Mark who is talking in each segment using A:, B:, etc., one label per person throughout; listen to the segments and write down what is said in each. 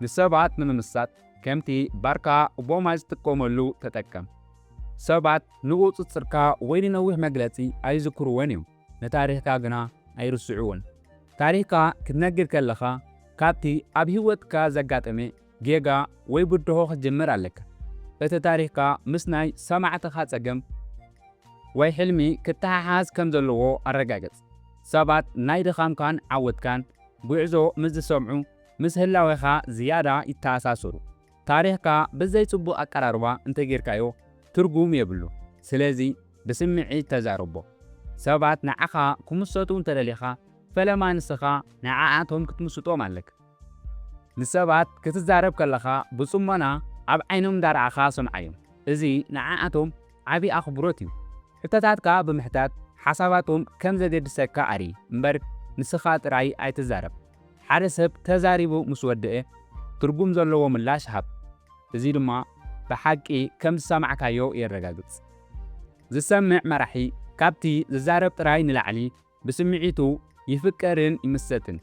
A: ንሰባት ንምምሳጥ ከምቲ ባርካ ቦማ ዝጥቀመሉ ተጠቀም። ሰባት ንቁፅፅርካ ወይ ንነዊሕ መግለፂ ኣይዝክርዎን እዮም፣ ንታሪኽካ ግና ኣይርስዕዎን። ታሪኽካ ክትነግር ከለኻ ካብቲ ኣብ ህይወትካ ዘጋጠመ ጌጋ ወይ ብድሆ ክትጅምር ኣለካ። እቲ ታሪኽካ ምስ ናይ ሰማዕትኻ ፀገም ወይ ሕልሚ ክትተሓሓዝ ከም ዘለዎ ኣረጋግፅ። ሰባት ናይ ድኻምካን ዓወትካን ጉዕዞ ምስ ዝሰምዑ ምስ ህላዌኻ ዝያዳ ይተኣሳሰሩ። ታሪኽካ ብዘይ ፅቡቕ ኣቀራርባ እንተጌርካዮ ትርጉም የብሉ። ስለዚ ብስምዒት ተዛረቦ። ሰባት ንዓኻ ክምሰጡ እንተደሊኻ ፈለማ ንስኻ ንዓኣቶም ክትምስጦም ኣለካ። ንሰባት ክትዛረብ ከለኻ ብፅሞና ኣብ ዓይኖም ዳርዓኻ ሰምዓዮም። እዚ ንዓኣቶም ዓብዪ ኣኽብሮት እዩ። ሕቶታትካ ብምሕታት ሓሳባቶም ከም ዘገድሰካ ኣርኢ እምበር ንስኻ ጥራይ ኣይትዛረብ። ሓደ ሰብ ተዛሪቡ ምስ ወድአ ትርጉም ዘለዎ ምላሽ ሃብ። እዚ ድማ ብሓቂ ከም ዝሰማዕካዮ የረጋግፅ። ዝሰምዕ መራሒ ካብቲ ዝዛረብ ጥራይ ንላዕሊ ብስምዒቱ ይፍቀርን ይምሰጥን።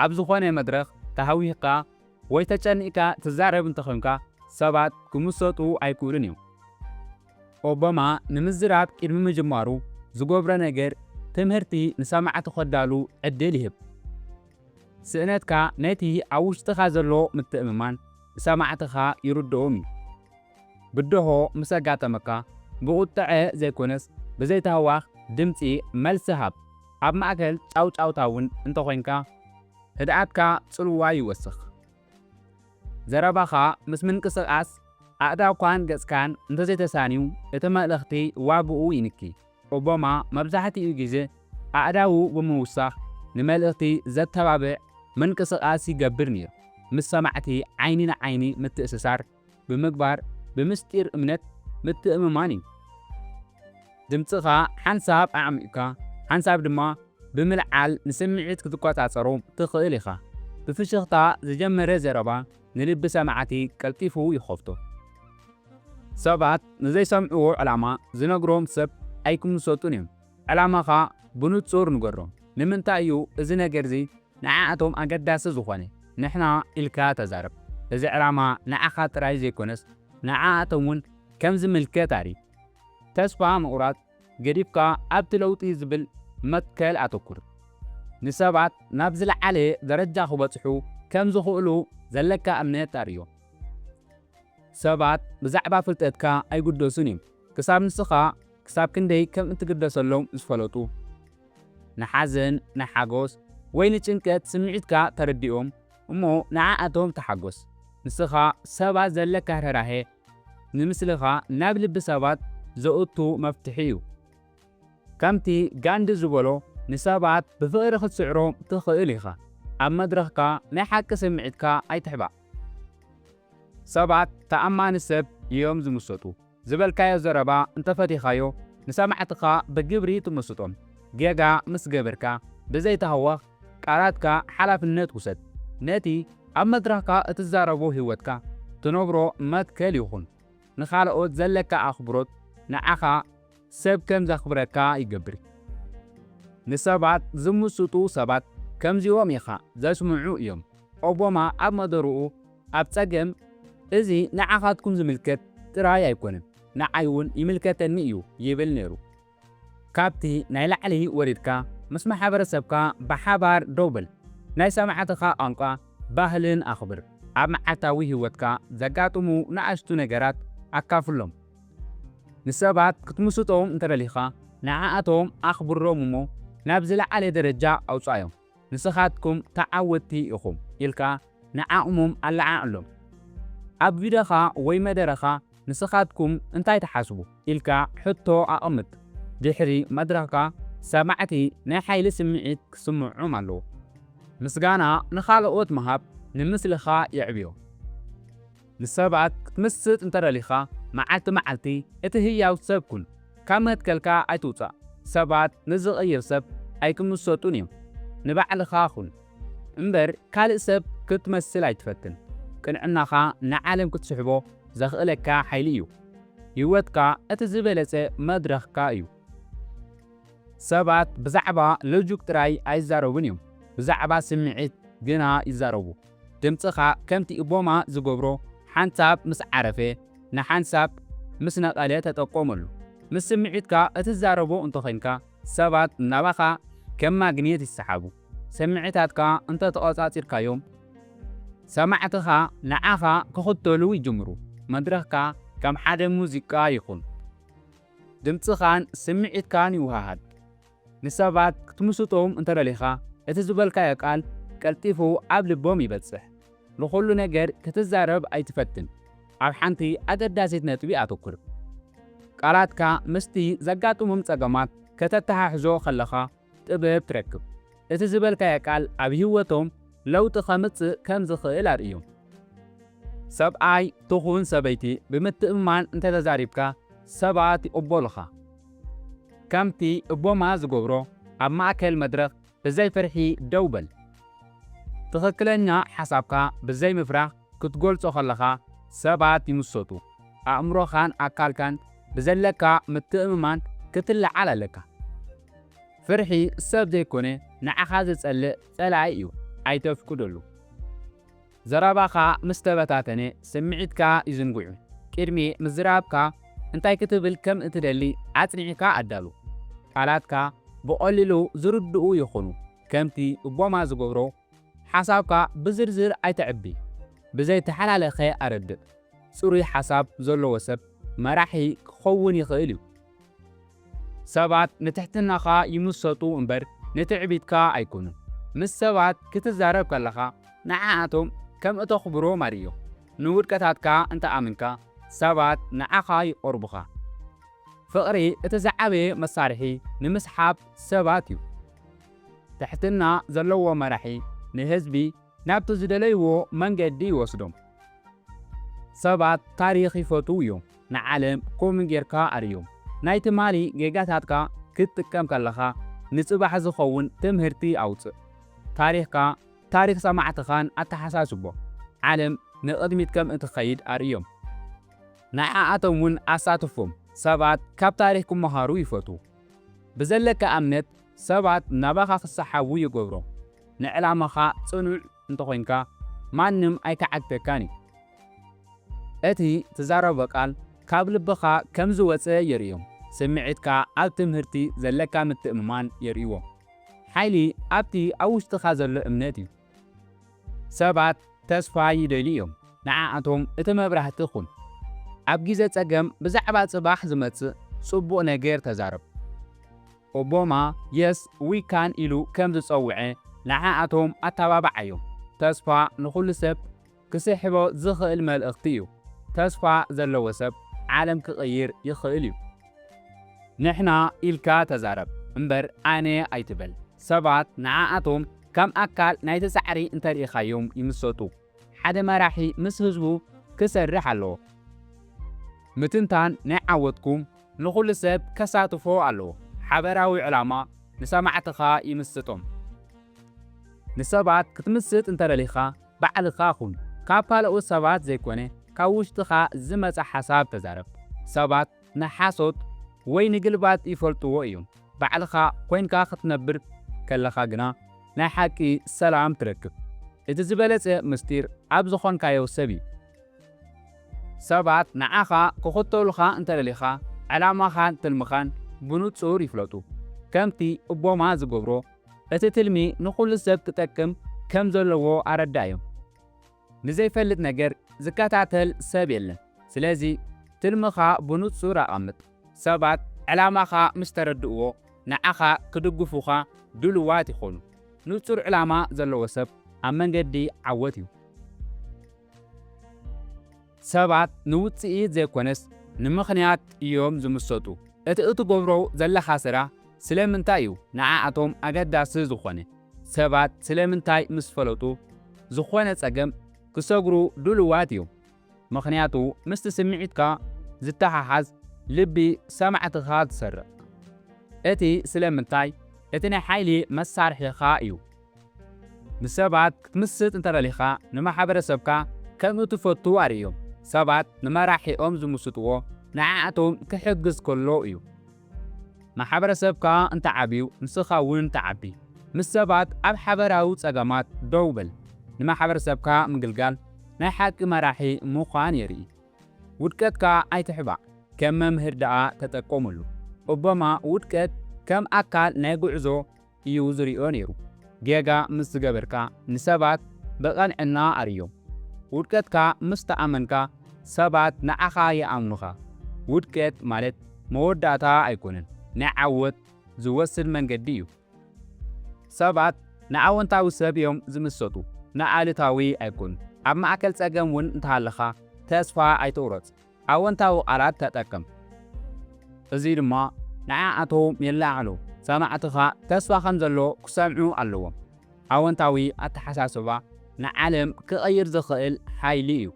A: ኣብ ዝኾነ መድረኽ ተሃዊኽካ ወይ ተጨኒቕካ ትዛረብ እንተኾንካ ሰባት ክምሰጡ ኣይክእሉን እዮም። ኦባማ ንምዝራብ ቅድሚ ምጅማሩ ዝገብሮ ነገር ትምህርቲ ንሰማዕቲ ከዳሉ ዕድል ይህብ። ስእነትካ ነቲ ኣብ ውሽጥኻ ዘሎ ምትእምማን ንሰማዕትኻ ይርድኦም እዩ። ብድሆ ምስ ኣጋጠመካ ብቁጥዐ ዘይኮነስ ብዘይተሃዋኽ ድምፂ መልሲ ሃብ። ኣብ ማእከል ጫውጫውታ እውን እንተኾንካ ህድኣትካ ጽልዋ ይወስኽ። ዘረባኻ ምስ ምንቅስቓስ ኣእዳውካን ገጽካን እንተዘይተሳንዩ እቲ መልእኽቲ ዋግኡ ይንኪ። ኦባማ መብዛሕትኡ ግዜ ኣእዳው ብምውሳኽ ንመልእኽቲ ዘተባብዕ ምንቅስቓስ ይገብር ነይሩ። ምስ ሰማዕቲ ዓይኒ ንዓይኒ ምትእስሳር ብምግባር ብምስጢር እምነት ምትእምማን እዩ። ድምፅኻ ሓንሳብ ኣዕሚቕካ ሓንሳብ ድማ ብምልዓል ንስምዒት ክትቆፃፀሮ ትኽእል ኢኻ። ብፍሽኽታ ዝጀመረ ዘረባ ንልቢ ሰማዕቲ ቀልጢፉ ይኸፍቶ። ሰባት ንዘይሰምዕዎ ዕላማ ዝነግሮም ሰብ ኣይክምሰጡን እዮም። ዕላማኻ ብንጹር ንገሮም። ንምንታይ እዩ እዚ ነገር እዚ ንዓኣቶም ኣገዳሲ ዝኾነ? ንሕና ኢልካ ተዛረብ። እዚ ዕላማ ንዓኻ ጥራይ ዘይኮነስ ንዓኣቶም እውን ከም ዝምልከት ኣርኢ። ተስፋ ምቑራጽ ገዲፍካ ኣብቲ ለውጢ ዝብል መትከል ኣተኩር። ንሰባት ናብ ዝለዓለ ደረጃ ክበጽሑ ከም ዝኽእሉ ዘለካ እምነት ኣርእዮ። ሰባት ብዛዕባ ፍልጠትካ ኣይጉደሱን እዮም። ክሳብ ንስኻ ክሳብ ክንደይ ከም እትግደሰሎም ዝፈለጡ ንሓዘን ንሓጎስ ወይ ንጭንቀት ስምዒትካ ተረዲኦም እሞ ንዓኣቶም ተሓጎስ። ንስኻ ሰባት ዘለካ ርህራሄ ንምስልኻ ናብ ልቢ ሰባት ዘእቱ መፍትሒ እዩ። ከምቲ ጋንዲ ዝበሎ ንሰባት ብፍቕሪ ክትስዕሮም ትኽእል ኢኻ። ኣብ መድረኽካ ናይ ሓቂ ስምዒትካ ኣይትሕባእ። ሰባት ተኣማኒ ሰብ እዮም ዝምሰጡ። ዝበልካዮ ዘረባ እንተፈቲኻዮ ንሰማዕትኻ ብግብሪ ትምስጦም። ጌጋ ምስ ገበርካ ብዘይተሃዋኽ ቃላትካ ሓላፍነት ውሰድ። ነቲ ኣብ መድረኽካ እትዛረቦ ህይወትካ ትነብሮ መትከል ይኹን። ንኻልኦት ዘለካ ኣኽብሮት ንዓኻ ሰብ ከም ዘኽብረካ ይገብር። ንሰባት ዝምስጡ ሰባት ከምዚኦም ኢኻ ዘስምዑ እዮም። ኦባማ ኣብ መደርኡ ኣብ ፀገም እዚ ንዓኻትኩም ዝምልከት ጥራይ ኣይኮነን ንዓይ እውን ይምልከተኒ እዩ ይብል ነይሩ። ካብቲ ናይ ላዕሊ ወሪድካ ምስ ማሕበረሰብካ ብሓባር ደው በል። ናይ ሰማዕትኻ ቋንቋ ባህልን ኣኽብር። ኣብ መዓልታዊ ህይወትካ ዘጋጥሙ ንኣሽቱ ነገራት ኣካፍሎም። ንሰባት ክትምስጦም እንተደሊኻ ንዓኣቶም ኣኽብሮም እሞ ናብ ዝለዓለ ደረጃ ኣውፃዮም። ንስኻትኩም ተዓወቲ ኢኹም ኢልካ ንዓቕሞም ኣለዓዕሎም። ኣብ ቪድዮኻ ወይ መደረኻ ንስኻትኩም እንታይ ተሓስቡ ኢልካ ሕቶ ኣቕምጥ። ድሕሪ መድረኽካ ሰማዕቲ ናይ ሓይሊ ስምዒት ክስምዖም ኣለዎ። ምስጋና ንኻልኦት ምሃብ ንምስልኻ የዕብዮ። ንሰባት ክትምስጥ እንተደሊኻ መዓልቲ መዓልቲ እቲ ህያው ሰብ ኩን። ካብ መትከልካ ኣይትውፃእ። ሰባት ንዝቕይር ሰብ ኣይክምሰጡን እዮም። ንባዕልኻ ኩን እምበር ካልእ ሰብ ክትመስል ኣይትፈትን። ቅንዕናኻ ንዓለም ክትስሕቦ ዘኽእለካ ሓይሊ እዩ። ህይወትካ እቲ ዝበለጸ መድረኽካ እዩ። ሰባት ብዛዕባ ሎጂክ ጥራይ ኣይዛረቡን እዮም። ብዛዕባ ስምዒት ግና ይዛረቡ። دمصخا كمتي أبوما زقبرو حنساب مس عرفه نحنساب مس نقالة تتقوملو مس سمعتكا اتزاربو انتو خينكا سبات نباخا كم ماغنيت السحابو سمعتاتكا انت تقاطعتيركا يوم سمعتها نعاخا كخطلو يجمرو مدرخكا كم حدا موزيكا يخون دمصخان سمعتكا يوهاد نسبات كتمسطوم انت رليخا اتزبلكا يقال قلطيفو عب لبوم يبصح لكل ነገር ክትዛረብ ኣይትፈትን ኣብ ሓንቲ ኣገዳሲት ነጥቢ ኣተኩር ቃላትካ ምስቲ ዘጋጥሞም ጸገማት ከተተሓሕዞ ከለኻ ጥበብ ትረክብ እቲ ዝበልካዮ ቃል ኣብ ህይወቶም ለውጢ ከምጽእ ከም ዝኽእል ኣርእዮም ሰብኣይ ትኹን ሰበይቲ ብምትእምማን እንተተዛሪብካ ሰባት ይቕበሉኻ ከምቲ እቦማ ዝገብሮ ኣብ ማእከል መድረኽ ብዘይ ፍርሒ ደው በል ትኽክለኛ ሓሳብካ ብዘይ ምፍራኽ ክትገልጾ ከለኻ ሰባት ይምሰጡ ኣእምሮኻን ኣካልካን ብዘለካ ምትእምማን ክትለዓል ኣለካ ፍርሒ ሰብ ዘይኮነ ንዓኻ ዝጸልእ ጸላኢ እዩ ኣይተፍቅደሉ ዘረባኻ ምስ ተበታተነ ስምዒትካ ይዝንጉዑ ቅድሚ ምዝራብካ እንታይ ክትብል ከም እትደሊ ኣጽኒዕካ ኣዳሉ ቃላትካ ብቐሊሉ ዝርድኡ ይኾኑ ከምቲ እቦማ ዝገብሮ ሓሳብካ ብዝርዝር ኣይተዕቢ ብዘይ ተሓላለኸ ኣረድእ ጽሩይ ሓሳብ ዘለዎ ሰብ መራሒ ክኸውን ይኽእል እዩ ሰባት ንትሕትናኻ ይምሰጡ እምበር ንትዕቢትካ ኣይኮኑን ምስ ሰባት ክትዛረብ ከለኻ ንዓኣቶም ከም እተኽብሮም ኣርእዮ ንውድቀታትካ እንተኣምንካ ሰባት ንዓኻ ይቐርቡኻ ፍቕሪ እቲ ዝዓበየ መሳርሒ ንምስሓብ ሰባት እዩ ትሕትና ዘለዎ መራሒ ንህዝቢ ናብቲ ዝደለይዎ መንገዲ ይወስዶም ሰባት ታሪኽ ይፈትዉ እዮም ንዓለም ከምኡ ጌርካ ኣርእዮም ናይ ትማሊ ጌጋታትካ ክትጥቀም ከለኻ ንጽባሕ ዝኸውን ትምህርቲ ኣውፅእ ታሪኽካ ታሪኽ ሰማዕትኻን ኣተሓሳስቦ ዓለም ንቕድሚት ከም እትኸይድ ኣርእዮም ንዓኣቶም እውን ኣሳትፎም ሰባት ካብ ታሪኽ ክመሃሩ ይፈትዉ ብዘለካ እምነት ሰባት ናባኻ ክሰሓቡ ይገብሮ ንዕላማኻ ጽኑዕ እንተኾይንካ ማንም ኣይከዓግተካን እዩ እቲ ትዛረቦ ቃል ካብ ልብኻ ከም ዝወፀ የርእዮም ስምዒትካ ኣብ ትምህርቲ ዘለካ ምትእምማን የርእይዎ ሓይሊ ኣብቲ ኣብ ውሽጥኻ ዘሎ እምነት እዩ ሰባት ተስፋ ይደልዩ እዮም ንዓኣቶም እቲ መብራህቲ ኹን ኣብ ግዜ ጸገም ብዛዕባ ጽባሕ ዝመጽእ ጽቡቕ ነገር ተዛረብ ኦቦማ የስ ዊ ካን ኢሉ ከም ዝጸውዐ ንዓኣቶም ኣተባብዓዮም ተስፋ ንኹሉ ሰብ ክስሕቦ ዝኽእል መልእኽቲ እዩ ተስፋ ዘለዎ ሰብ ዓለም ክቕይር ይኽእል እዩ ንሕና ኢልካ ተዛረብ እምበር ኣነ ኣይትበል ሰባት ንዓኣቶም ከም ኣካል ናይቲ ጻዕሪ እንተሪኢኻዮም ይምሰጡ ሓደ መራሒ ምስ ህዝቡ ክሰርሕ ኣለዎ ምትንታን ናይ ዓወትኩም ንኹሉ ሰብ ከሳትፎ ኣለዎ ሓበራዊ ዕላማ ንሰማዕትኻ ይምስጦም ንሰባት ክትምስጥ እንተደሊኻ ባዕልኻ ኹን ካብ ካልኦት ሰባት ዘይኮነ ካብ ውሽጥኻ ዝመጸ ሓሳብ ተዛረብ ሰባት ንሓሶት ወይ ንግልባት ይፈልጥዎ እዮም ባዕልኻ ኮይንካ ክትነብር ከለኻ ግና ናይ ሓቂ ሰላም ትረክብ እቲ ዝበለጸ ምስጢር ኣብ ዝኾንካዮ ሰብ እዩ ሰባት ንዓኻ ክኽተሉኻ እንተደሊኻ ዕላማኻን ትልምኻን ብንጹር ይፍለጡ ከምቲ እቦማ ዝገብሮ እቲ ትልሚ ንኹሉ ሰብ ክጠቅም ከም ዘለዎ ኣረዳእዮም ንዘይፈልጥ ነገር ዝከታተል ሰብ የለን ስለዚ ትልምኻ ብንጹር ኣቐምጥ ሰባት ዕላማኻ ምስ ተረድእዎ ንዓኻ ክድግፉኻ ድልዋት ይኾኑ ንጹር ዕላማ ዘለዎ ሰብ ኣብ መንገዲ ዓወት እዩ ሰባት ንውጽኢት ዘይኮነስ ንምኽንያት እዮም ዝምሰጡ እቲ እትገብሮ ዘለኻ ስራሕ ስለምንታይ እዩ ንዓኣቶም ኣገዳሲ ዝኾነ ሰባት ስለምንታይ ምስ ፈለጡ ዝኾነ ጸገም ክሰግሩ ድልዋት እዮም ምኽንያቱ ምስቲ ስምዒትካ ዝተሓሓዝ ልቢ ሰማዕትኻ ትሰርቕ እቲ ስለምንታይ እቲ ናይ ሓይሊ መሳርሒኻ እዩ ንሰባት ክትምስጥ እንተደሊኻ ንማሕበረሰብካ ከም እትፈቱ ኣርእዮም ሰባት ንመራሒኦም ዝምስጥዎ ንዓኣቶም ክሕግዝ ከሎ እዩ ማሕበረሰብካ እንተዓብዩ ንስኻ እውን ተዓቢ ምስ ሰባት ኣብ ሓበራዊ ጸገማት ደው በል ንማሕበረሰብካ ምግልጋል ናይ ሓቂ መራሒ ምዃን የርኢ። ውድቀትካ ኣይትሕባእ፣ ከም መምህር ደኣ ተጠቀመሉ። ኦባማ ውድቀት ከም ኣካል ናይ ጉዕዞ እዩ ዝሪኦ ነይሩ። ጌጋ ምስ ዝገበርካ ንሰባት በቐንዕና ኣርዮም። ውድቀትካ ምስ ተኣመንካ ሰባት ንዓኻ ይኣምኑኻ። ውድቀት ማለት መወዳእታ ኣይኮነን፣ ናይ ዓወት ዝወስድ መንገዲ እዩ። ሰባት ንኣወንታዊ ሰብ እዮም ዝምሰጡ፣ ንኣሉታዊ ኣይኮኑን። ኣብ ማእከል ፀገም እውን እንተሃለኻ ተስፋ ኣይትቑረፅ፣ ኣወንታዊ ቃላት ተጠቀም። እዚ ድማ ንዓኣቶም የላዕሎ። ሰማዕትኻ ተስፋ ከም ዘሎ ክሰምዑ ኣለዎም። ኣወንታዊ ኣተሓሳስባ ንዓለም ክቐይር ዝኽእል ሓይሊ እዩ።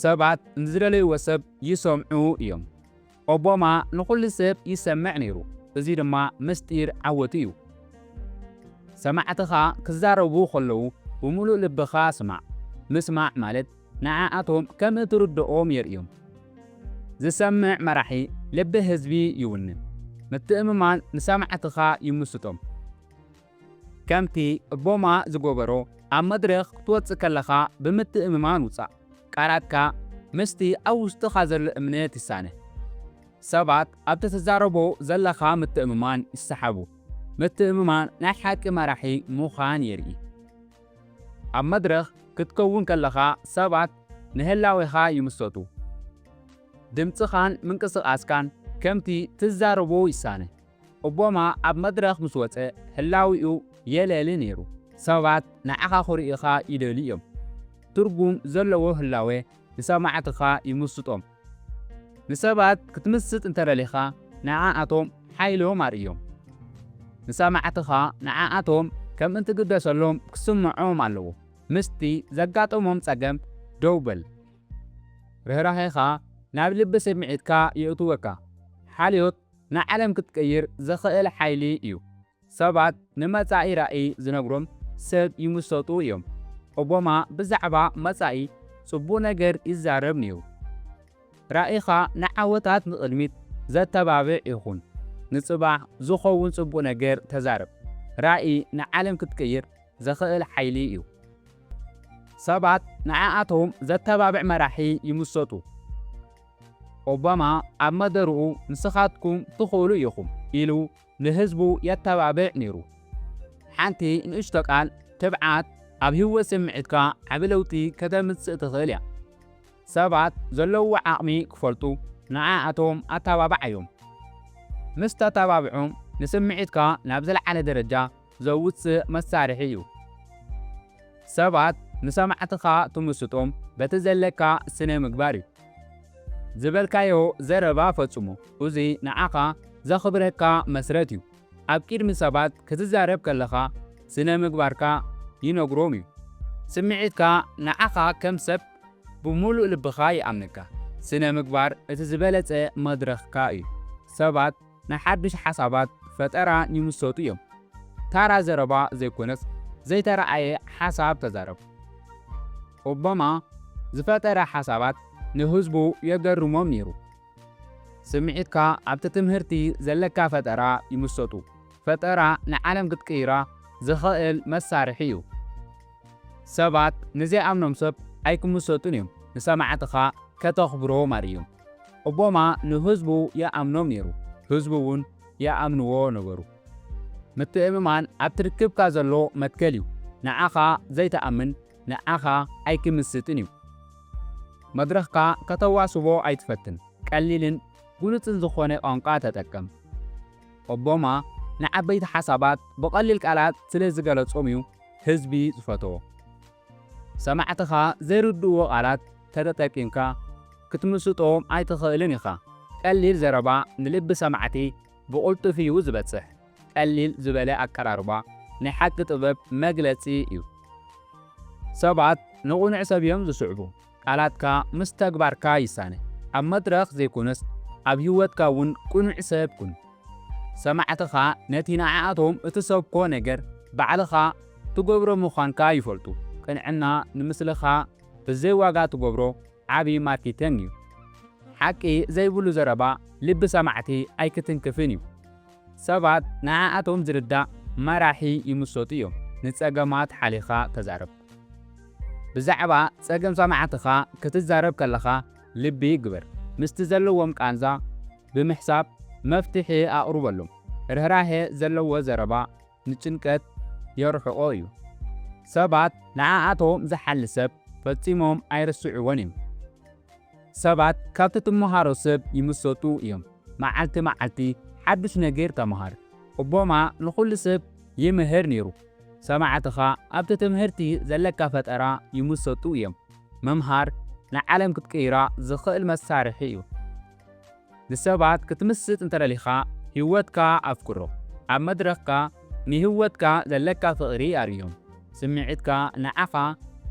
A: ሰባት ንዝደለይዎ ሰብ ይሰምዑ እዮም። ኦባማ ንኹሉ ሰብ ይሰምዕ ነይሩ። እዚ ድማ ምስጢር ዓወቱ እዩ። ሰማዕትኻ ክዛረቡ ከለዉ ብምሉእ ልብኻ ስማዕ። ምስማዕ ማለት ንዓኣቶም ከም እትርድኦም የርእዮም። ዝሰምዕ መራሒ ልቢ ህዝቢ ይውንን። ምትእምማን ንሰማዕትኻ ይምስጦም። ከምቲ ኦባማ ዝገበሮ ኣብ መድረኽ ክትወፅእ ከለኻ ብምትእምማን ውፃእ። ቃላትካ ምስቲ ኣብ ውሽጥኻ ዘሎ እምነት ይሳነህ። ሰባት ኣብቲ ትዛረቦ ዘለኻ ምትእምማን ይሰሓቡ። ምትእምማን ናይ ሓቂ መራሒ ምዃን የርኢ። ኣብ መድረኽ ክትከውን ከለኻ ሰባት ንህላዌኻ ይምሰጡ። ድምፅኻን ምንቅስቓስካን ከምቲ ትዛረቦ ይሳነህ። ኦባማ ኣብ መድረኽ ምስ ወፀ ህላዊኡ የለሊ ነይሩ። ሰባት ንዓኻ ክሪኢኻ ይደልዩ እዮም። ትርጉም ዘለዎ ህላዌ ንሰማዕትኻ ይምስጦም። ንሰባት ክትምስጥ እንተደሊኻ ንዓኣቶም ሓይሎም ኣርእዮም። ንሰማዕትኻ ንዓኣቶም ከም እንትግደሰሎም ክስምዖም ኣለዎ። ምስቲ ዘጋጠሞም ፀገም ደው በል። ርህራሄኻ ናብ ልቢ ስምዒትካ የእትወካ። ሓልዮት ንዓለም ክትቀይር ዝኽእል ሓይሊ እዩ። ሰባት ንመጻኢ ራእይ ዝነግሮም ሰብ ይምሰጡ እዮም። ኦባማ ብዛዕባ መጻኢ ጽቡቕ ነገር ይዛረብ ነይሩ። ራእይኻ ንዓወታት ንቕድሚት ዘተባብዕ ይኹን። ንጽባሕ ዝኸውን ጽቡቕ ነገር ተዛረብ። ራእይ ንዓለም ክትቀይር ዝኽእል ሓይሊ እዩ። ሰባት ንዓኣቶም ዘተባብዕ መራሒ ይምሰጡ። ኦባማ ኣብ መደርኡ ንስኻትኩም ትኽእሉ ኢኹም ኢሉ ንህዝቡ የተባብዕ ነይሩ። ሓንቲ ንእሽቶ ቃል ትብዓት ኣብ ህይወት ስምዒትካ ዓቢ ለውጢ ከተምጽእ ትኽእል እያ። ሰባት ዘለዉ ዓቕሚ ክፈልጡ ንዓኣቶም ኣተባብዓዮም። ምስ ተተባብዖም ንስምዒትካ ናብ ዝለዓለ ደረጃ ዘውፅእ መሳርሒ እዩ። ሰባት ንሰማዕትኻ ትምስጦም በቲ ዘለካ ስነ ምግባር እዩ። ዝበልካዮ ዘረባ ፈጽሞ። እዚ ንዓኻ ዘኽብረካ መስረት እዩ። ኣብ ቅድሚ ሰባት ክትዛረብ ከለኻ ስነ ምግባርካ ይነግሮም እዩ። ስምዒትካ ንዓኻ ከም ሰብ ብምሉእ ልብኻ ይኣምነካ። ስነ ምግባር እቲ ዝበለጸ መድረኽካ እዩ። ሰባት ንሓድሽ ሓሳባት ፈጠራ ይምሰጡ እዮም። ታራ ዘረባ ዘይኮነስ ዘይተረኣየ ሓሳብ ተዛረብ። ኦባማ ዝፈጠረ ሓሳባት ንህዝቡ የገርሞም ነይሩ። ስምዒትካ ኣብቲ ትምህርቲ ዘለካ ፈጠራ ይምሰጡ። ፈጠራ ንዓለም ክትቀይራ ዝኽእል መሳርሒ እዩ። ሰባት ንዘይኣምኖም ሰብ ኣይክምሰጡን እዮም። ንሰማዕትኻ ከተኽብሮም ኣርዮም። ኦባማ ንህዝቡ የኣምኖም ነይሩ። ህዝቡ እውን የኣምንዎ ነበሩ። ምትእምማን ኣብ ትርክብካ ዘሎ መትከል እዩ። ንዓኻ ዘይተኣምን ንዓኻ ኣይክምስጥን እዩ። መድረኽካ ከተዋስቦ ኣይትፈትን። ቀሊልን ጉልጽን ዝኾነ ቋንቋ ተጠቀም። ኦባማ ንዓበይቲ ሓሳባት ብቐሊል ቃላት ስለ ዝገለጾም እዩ ህዝቢ ዝፈተዎ። ሰማዕትኻ ዘይርድእዎ ቃላት ተጠቂምካ ክትምስጦም ኣይትኽእልን ኢኻ። ቀሊል ዘረባ ንልቢ ሰማዕቲ ብቕልጡፍ እዩ ዝበጽሕ። ቀሊል ዝበለ ኣቀራርባ ናይ ሓቂ ጥበብ መግለጺ እዩ። ሰባት ንቑኑዕ ሰብ እዮም ዝስዕቡ። ቃላትካ ምስ ተግባርካ ይሳነ። ኣብ መድረኽ ዘይኮነስ ኣብ ህይወትካ እውን ቁኑዕ ሰብ ኩን። ሰማዕትኻ ነቲ ንዓኣቶም እትሰብኮ ነገር ባዕልኻ ትገብሮ ምዃንካ ይፈልጡ። ቅንዕና ንምስልኻ ብዘይ ዋጋ ትገብሮ ዓብዪ ማርኬቲንግ እዩ። ሓቂ ዘይብሉ ዘረባ ልቢ ሰማዕቲ ኣይክትንክፍን እዩ። ሰባት ንዓኣቶም ዝርዳእ መራሒ ይምሰጡ እዮም። ንጸገማት ሓሊኻ ተዛረብ። ብዛዕባ ጸገም ሰማዕትኻ ክትዛረብ ከለኻ ልቢ ግበር ምስቲ ዘለዎም ቃንዛ ብምሕሳብ መፍትሒ ኣቕርበሎም ርህራሄ ዘለዎ ዘረባ ንጭንቀት የርሕቆ እዩ ሰባት ንዓኣቶም ዝሓሊ ሰብ ፈጺሞም ኣይርስዕዎን እዮም ሰባት ካብቲ ትመሃሮ ሰብ ይምሰጡ እዮም መዓልቲ መዓልቲ ሓድሽ ነገር ተመሃር ኦባማ ንኹሉ ሰብ ይምህር ነይሩ ሰማዕትኻ ኣብቲ ትምህርቲ ዘለካ ፈጠራ ይምሰጡ እዮም መምሃር ንዓለም ክትቀይራ ዝኽእል መሳርሒ እዩ ንሰባት ክትምስጥ እንተደሊኻ ህይወትካ ኣፍክሮ ኣብ መድረኽካ ንህይወትካ ዘለካ ፍቕሪ ኣርዮም ስምዒትካ ንዓኻ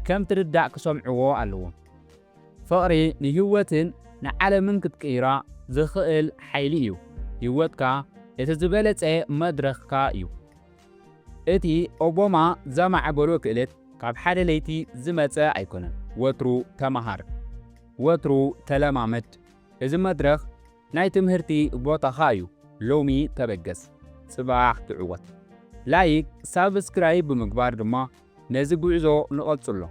A: ከም ትርዳእ ክሰምዕዎ ኣለዎ ፍቕሪ ንህይወትን ንዓለምን ክትቀይራ ዝኽእል ሓይሊ እዩ ህይወትካ እቲ ዝበለጸ መድረኽካ እዩ እቲ ኦባማ ዘማዕበሎ ክእለት ካብ ሓደ ለይቲ ዝመጸ ኣይኮነን ወትሩ ተመሃር ወትሩ ተለማመድ እዚ መድረኽ ናይ ትምህርቲ ቦታኻ እዩ ሎሚ ተበገስ ጽባሕ ትዕወት ላይክ ሳብስክራይብ ብምግባር ድማ ነዚ ጉዕዞ ንቐጽሎ